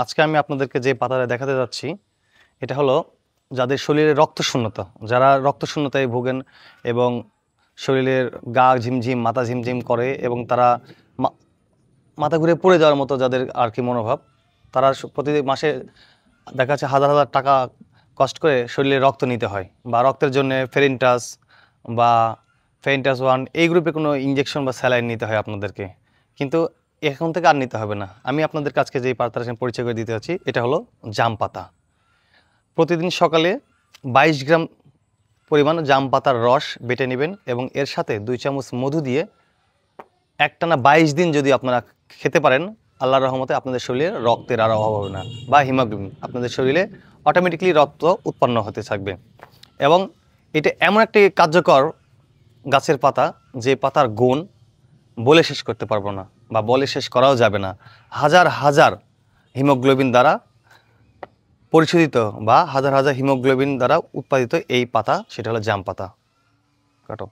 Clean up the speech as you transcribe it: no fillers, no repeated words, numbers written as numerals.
আজকে আমি আপনাদেরকে যে পাতাটা দেখাতে যাচ্ছি এটা হলো যাদের শরীরে রক্তশূন্যতা, যারা রক্তশূন্যতায় ভোগেন এবং শরীরের গা ঝিমঝিম মাথা ঝিমঝিম করে এবং তারা মাথা ঘুরে পড়ে যাওয়ার মতো যাদের আর কি মনোভাব, তারা প্রতি মাসে দেখা যাচ্ছে হাজার হাজার টাকা কষ্ট করে শরীরে রক্ত নিতে হয়, বা রক্তের জন্য ফেরিনটাস বা ফেরিনটাস 1 এই গ্রুপে কোনো ইঞ্জেকশন বা স্যালাইন নিতে হয় আপনাদেরকে। কিন্তু এখন থেকে আর নিতে হবে না। আমি আপনাদের কাছে যে পাতার সাথে পরিচয় করে দিতে চাচ্ছি এটা হলো জাম পাতা। প্রতিদিন সকালে 22 গ্রাম পরিমাণ জাম পাতার রস বেটে নেবেন এবং এর সাথে 2 চামচ মধু দিয়ে একটানা 22 দিন যদি আপনারা খেতে পারেন, আল্লাহর রহমতে আপনাদের শরীরে রক্তের আর অভাব হবে না, বা হিমোগ্লোবিন আপনাদের শরীরে অটোমেটিকলি রক্ত উৎপন্ন হতে থাকবে। এবং এটা এমন একটি কার্যকর গাছের পাতা যে পাতার গুণ বলে শেষ করতে পারবো না, বা বলে শেষ করাও যাবে না। হাজার হাজার হিমোগ্লোবিন দ্বারা পরিশোধিত বা হাজার হাজার হিমোগ্লোবিন দ্বারা উৎপাদিত এই পাতা, সেটা হলো জাম পাতা। কাটো।